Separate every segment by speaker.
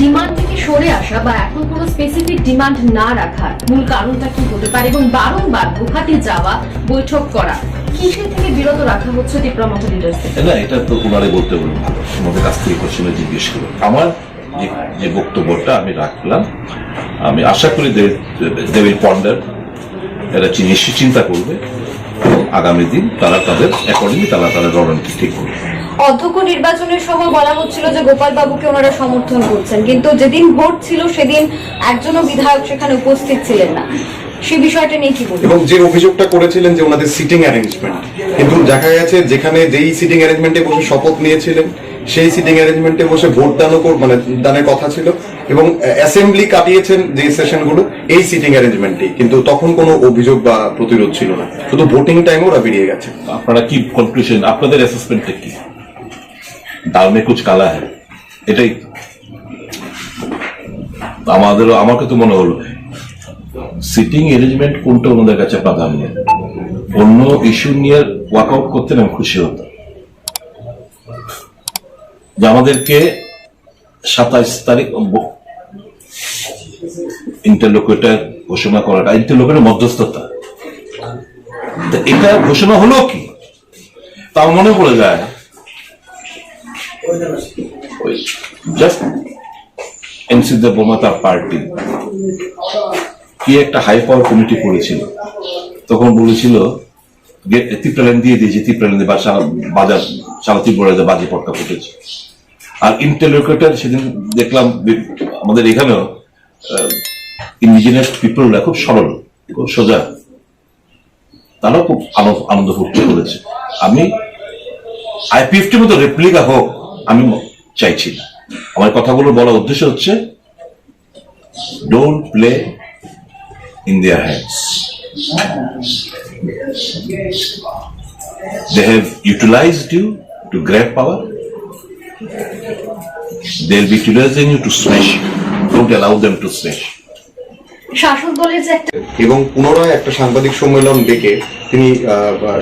Speaker 1: Demand থেকে সরে আসা বা এখন কোনো স্পেসিফিক ডিমান্ড না রাখার মূল কারণটা কি হতে পারে এবং বারংবার গুয়াহাটি যাওয়া বৈঠক করা কিসের থেকে বিরত রাখা হচ্ছে ডিপ্লোম্যাটিক লিডারদের?
Speaker 2: না, এটা তো ওনারে বলতে বলুন, ভালো আমাদের কাছ থেকে কোশ্চেনে জিজ্ঞেস করুন। আমার যে বক্তব্যটা আমি রাখলাম, আমি আশা করি দে উইল পন্ডার, এরা নিশ্চয়ই চিন্তা করবে এবং আগামী দিন তারা তাদের অ্যাকর্ডিংলি তারা তাদের রণনীতি ঠিক করবে।
Speaker 3: অধ্যক্ষ নির্বাচনের সময় বলা হচ্ছিল যে গোপাল বাবুকে ওনারা সমর্থন করছেন, কিন্তু যেদিন ভোট ছিল সেদিন একজনও বিধায়ক সেখানে উপস্থিত ছিলেন না। সেই বিষয়টা নিয়ে কি বলবেন?
Speaker 4: এবং যে অভিযোগটা করেছিলেন যে ওনাদের সিটিং অ্যারেঞ্জমেন্ট, কিন্তু দেখা গেছে যেখানে যেই সিটিং অ্যারেঞ্জমেন্টে বসে শপথ নিয়েছিলেন সেই সিটিং অ্যারেঞ্জমেন্টে বসে ভোট দানের কথা ছিল এবং অ্যাসেম্বলি কাটিয়েছেন যে সেশনগুলো এই সিটিং অ্যারেঞ্জমেন্টেই, কিন্তু তখন কোনো অভিযোগ বা প্রতিরোধ ছিল না, শুধু ভোটিং টাইমে ওরা বেরিয়ে গেছে।
Speaker 2: আপনারা কি কনক্লুশন, আপনাদের অ্যাসেসমেন্টটা কি? দাল মে কুছ কালা হ্যায়, এটাই আমাকে তো মনে হলো সিটিং অ্যারেঞ্জমেন্ট কোনটা ওনাদের কাছে প্রাধান্য, অন্য ইস্যু নিয়ে ওয়ার্কআউট করতেন আমি খুশি হতাম। যে আমাদেরকে 27 তারিখ ইন্টারলোকুটর ঘোষণা করাটা, ইন্টারলোকুটর মধ্যস্থতা, এটা ঘোষণা হলো কি তাও মনে পড়ে যায়। জাস্ট এনসি দ্য বোমা তার পার্টি কি একটা হাই পাওয়ার কমিটি করেছিল, তখন বলেছিল তিপ্রালেন দিয়ে দিয়েছে, তিপ্রালেন দিয়ে বাজার চালাতি বলে বাজি পটকা ফুটেছে। আর ইন্টারলোকুটর সেদিন দেখলাম আমাদের এখানেও ইন্ডিজিনাস পিপলরা খুব সরল, খুব সোজা, তারাও খুব আনন্দ ফুর্তি করেছে। আমি আইপিএফটির মতো রেপ্লিকা হোক আমি চাইছি না। আমার কথাগুলো বলার উদ্দেশ্য হচ্ছে don't play in their hands. They have utilized you to grab power. They'll be utilizing you to smash you. Don't allow them to smash.
Speaker 1: শাসক দলের যে একটা
Speaker 4: এবং পুনরায় একটা সাংবাদিক সম্মেলন ডেকে তিনি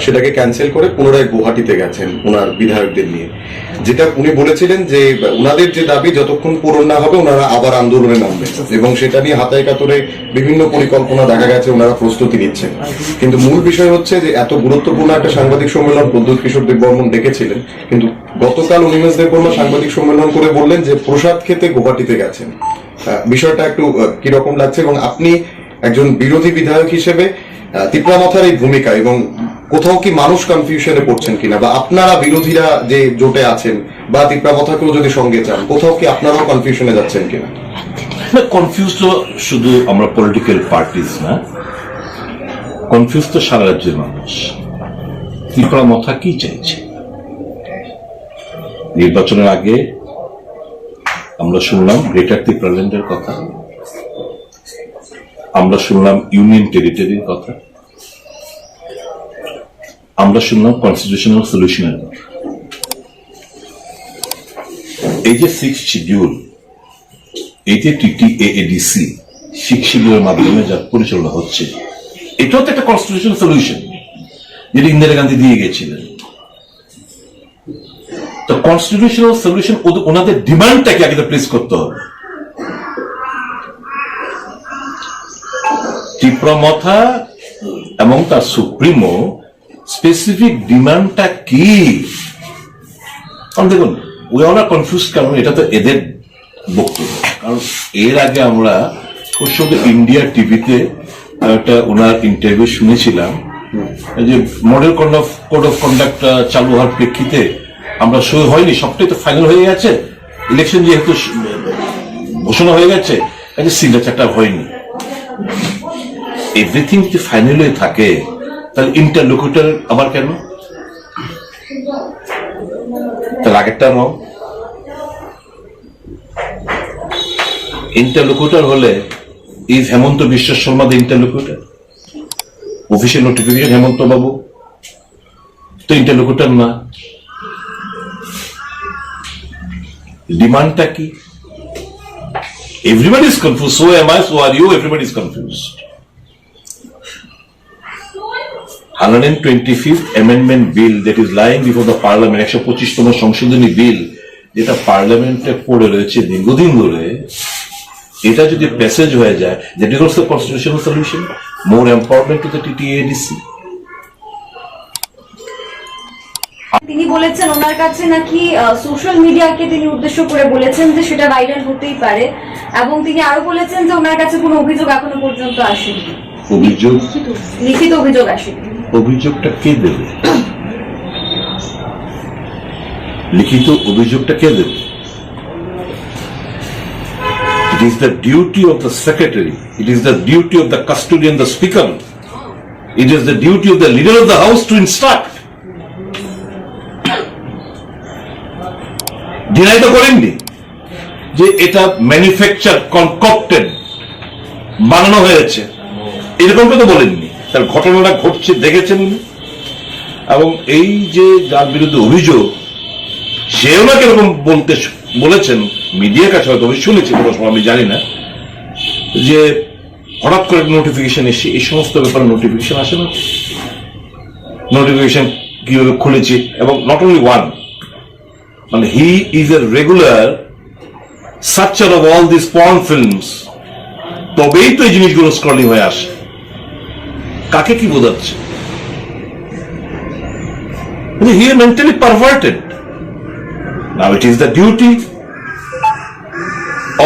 Speaker 4: সেটাকে ক্যান্সেল করে পুনরায় গুয়াহাটিতে গেছেন ওনার বিধায়কদের নিয়ে, যেটা উনি বলেছিলেন যে ওনাদের যে দাবি যতক্ষণ পূরণ না হবে ওনারা আবার আন্দোলনে নামবেন এবং সেটা নিয়ে হাতায় কাতরে বিভিন্ন পরিকল্পনা দেখা গেছে ওনারা প্রস্তুতি নিচ্ছেন। কিন্তু মূল বিষয় হচ্ছে যে এত গুরুত্বপূর্ণ একটা সাংবাদিক সম্মেলন প্রদ্যুৎ কিশোর দেববর্মন ডেকেছিলেন, কিন্তু গতকাল অনিমেষ দেববর্মা সাংবাদিক সম্মেলন করে বললেন যে প্রসাদ খেতে গুয়াহাটিতে গেছেন। বিষয়টা একটু কিরকম লাগছে এবং আপনি একজন বিরোধী বিধায়ক হিসেবে তিপ্রামথার এই ভূমিকা এবং কোথাও কি মানুষ কনফিউশনে পড়ছেন কিনা, বা আপনারা বিরোধীরা যে জোটে আছেন বা তিপ্রামথাকেও যদি সঙ্গে চান কোথাও কি আপনারাও কনফিউশনে যাচ্ছেন কিনা?
Speaker 2: কনফিউজ তো শুধু আমরা পলিটিক্যাল পার্টিস না, কনফিউজ তো সারা রাজ্যের মানুষ। তিপ্রামথা কি চাইছে? নির্বাচনের আগে আমরা শুনলাম গ্রেটার ত্রিপুরাল্যান্ডের কথা, আমরা শুনলাম ইউনিয়ন টেরিটরির কথা, আমরা শুনলাম কনস্টিটিউশনাল সলিউশনের কথা। এই যে 6 শিডিউল, এই যে TTAADC 6 শিডিউলের মাধ্যমে যা পরিচালনা হচ্ছে, এটাও তো একটা কনস্টিটিউশনাল সলিউশন যেটা ইন্দিরা গান্ধী দিয়ে গেছিলেন। তো কনস্টিটিউশনাল সলিউশন ওনাদের ডিমান্ডটাকে আগে প্লেস করতে হবে। তিপ্রামথা এবং তার সুপ্রিমো স্পেসিফিক ডিমান্ডটা কি? দেখুন উই অল আর কনফিউজ, কারণ এটা তো এদের বক্তব্য। কারণ এর আগে আমরা শুধু ইন্ডিয়া টিভিতে একটা ওনার ইন্টারভিউ শুনেছিলাম যে মডেল কোড অফ কন্ডাক্ট চালু হওয়ার প্রেক্ষিতে আমরা সই হয়নি, সবটাই তো ফাইনাল হয়ে গেছে, ইলেকশন যেহেতু ঘোষণা হয়ে গেছে সিগনেচারটা হয়নি। এভরিথিং যদি ফাইনাল হয়ে থাকে তাহলে ইন্টারলোকুটর আবার কেন? তাহলে আগেরটা রং। ইন্টারলোকুটর হলে is Hemanta Biswa Sarma the ইন্টারলোকুটর? Official notification হেমন্ত বাবু তো ইন্টারলোকুটর না। ডিমান্ডটা কি? Everybody is confused. So am I, so are you. Everybody is confused. 125th amendment bill that is lying before the parliament, 125তম সংশোধনী বিল, যেটা পার্লামেন্টে পড়ে রয়েছে দীর্ঘদিন ধরে, এটা যদি প্যাসেজ হয়ে যায়, that is also constitutional solution, more empowerment to the TTADC.
Speaker 3: তিনি বলেছেন ওনার কাছে নাকি সোশ্যাল মিডিয়াকে তিনি উদ্দেশ্য করে বলেছেন যে সেটা ভাইরাল হতেই পারে, এবং তিনি আরো বলেছেন যে ওনার কাছে কোনো অভিযোগ এখনো পর্যন্ত আসেনি।
Speaker 2: অভিযোগ,
Speaker 3: লিখিত অভিযোগ আসেনি।
Speaker 2: অভিযোগটা কে দেবে? লিখিত অভিযোগটা কে দেবে? It is the duty of the secretary, it is the duty of the custodian, the speaker, it is the duty of the leader of the house to instruct. Deny তো করেননি যে এটা ম্যানুফ্যাকচার কনকক্টেড, বানানো হয়েছে, এরকমটা তো বলেননি। তার ঘটনাটা ঘটছে দেখেছেন, এবং এই যে যার বিরুদ্ধে অভিযোগ, সেও না কিরকম বলেছেন মিডিয়ার কাছে, হয়তো আমি শুনেছি, কোনো সময় আমি জানি না, যে হঠাৎ করে নোটিফিকেশন এসে এই সমস্ত ব্যাপারে নোটিফিকেশন আসে না, নোটিফিকেশন কিভাবে খুলেছি, এবং নট অনলি ওয়ান, মানে he is a regular searcher of all this porn films, তবেই তো এই জিনিসগুলো স্ক্রলিং হয়ে আসে। কাকে কি বোঝাচ্ছে? He is mentally perverted. Now it is the duty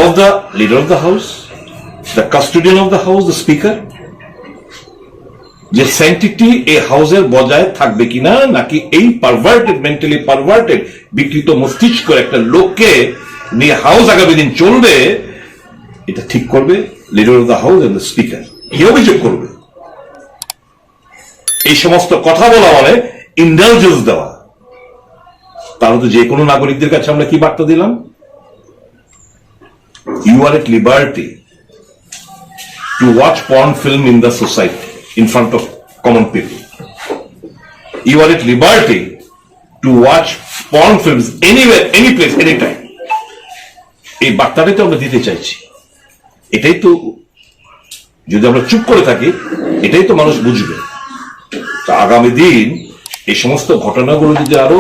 Speaker 2: of the leader of the house, the custodian of the house, the speaker, যে স্যাংটিটি এই হাউসের বজায় থাকবে কিনা, নাকি এই পারভার্টেড, মেন্টালি পারভার্টেড, বিকৃত মস্তিষ্ক একটা লোককে নিয়ে হাউস আগামী দিন চলবে, এটা ঠিক করবে leader of the house and the speaker. কি অভিযোগ করবে? এই সমস্ত কথা বলা মানে ইন্ডালজেন্স দেওয়া। তাহলে তো যে কোনো নাগরিকদের কাছে আমরা কি বার্তা দিলাম? You are at liberty to watch porn film in the society, in front of common people. You are at liberty to watch porn films anywhere, any place, anytime. এই বার্তাটাই তো আমরা দিতে চাইছি। এটাই তো, যদি আমরা চুপ করে থাকি, এটাই তো মানুষ বুঝবে। আগামী দিন এই সমস্ত ঘটনাগুলো যদি আরো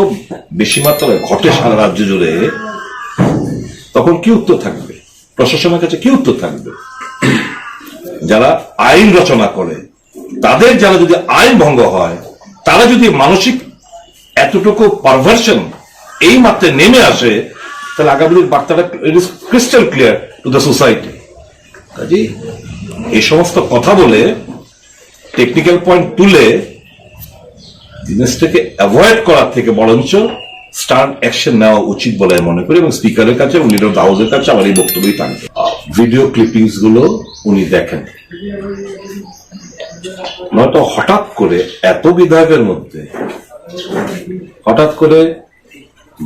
Speaker 2: বেশি মাত্রায় ঘটে সারা রাজ্য জুড়ে, তখন কি উত্তর থাকবে? প্রশাসনের কাছে কি উত্তর থাকবে? যারা আইন রচনা করে, তাদের যারা যদি আইন ভঙ্গ হয়, তারা যদি মানসিক এতটুকু পারভার্সন এই মাত্রায় নেমে আসে, তাহলে আগামী দিন বার্তাটা it is crystal clear to the society. কাজে এই সমস্ত কথা বলে, টেকনিক্যাল পয়েন্ট তুলে জিনিসটাকে অ্যাভয়েড করার থেকে বরঞ্চ স্টার্ট অ্যাকশন নেওয়া উচিত বলে আমি মনে করি, এবং স্পিকারের কাছে এবং লিডার অফ দ্য হাউসের কাছে আমার এই বক্তব্যই থাকবে। ভিডিও ক্লিপিংস গুলো উনি দেখেন, নয়তো হঠাৎ করে এত বিধায়কের মধ্যে হঠাৎ করে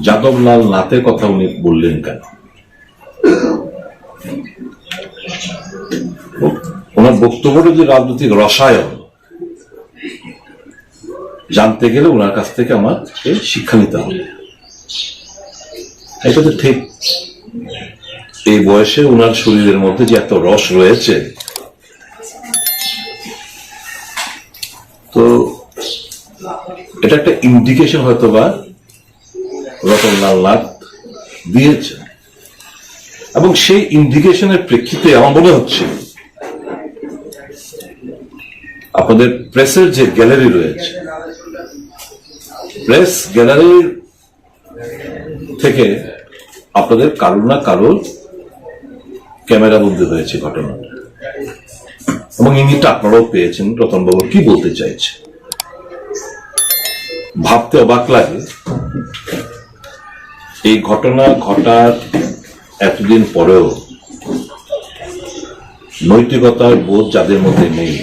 Speaker 2: যাদব লাল নাথের কথা উনি বললেন কেন? ওনার বক্তব্যটা যে রাজনৈতিক রসায়ন, জানতে গেলে ওনার কাছ থেকে আমার শিক্ষা নিতে হবে। এটা তো ঠিক, এই বয়সে ওনার শরীরের মধ্যে যে এত রস রয়েছে, তো এটা একটা ইন্ডিকেশন হয়তো বা রতনলাল নাথ দিয়েছে, এবং সেই ইন্ডিকেশনের প্রেক্ষিতে আমার মনে হচ্ছে আপনাদের প্রেসের যে গ্যালারি রয়েছে, প্রেস গ্যালারির থেকে আপনাদের কারোর না কারোর ক্যামেরা বন্দী হয়েছে ঘটনাটা, এবং ইঙ্গিতটা আপনারাও পেয়েছেন রতনবাবু কি বলতে চাইছে। ভাবতে অবাক লাগে, এই ঘটনা ঘটার এতদিন পরেও নৈতিকতার বোধ যাদের মধ্যে নেই,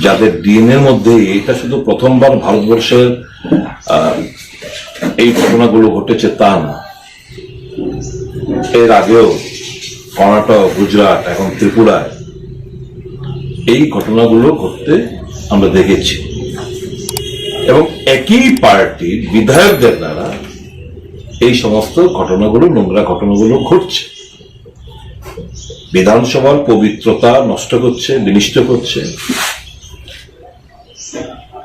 Speaker 2: যাদের ডিএনএর মধ্যে, এটা শুধু প্রথমবার ভারতবর্ষের এই ঘটনাগুলো ঘটেছে তা না, এর আগেও কর্ণাটক, গুজরাট, এখন ত্রিপুরায় এই ঘটনাগুলো ঘটতে আমরা দেখেছি, এবং একই পার্টির বিধায়কদের দ্বারা এই সমস্ত ঘটনাগুলো, নোংরা ঘটনাগুলো ঘটছে, বিধানসভার পবিত্রতা নষ্ট করছে, বিনষ্ট করছে।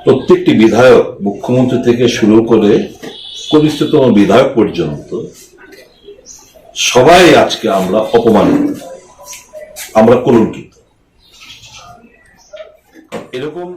Speaker 2: প্রত্যেকটি বিধায়ক, মুখ্যমন্ত্রী থেকে শুরু করে কনিষ্ঠতম বিধায়ক পর্যন্ত সবাই আজকে আমরা অপমানিত, আমরা কলঙ্কিত। এরকম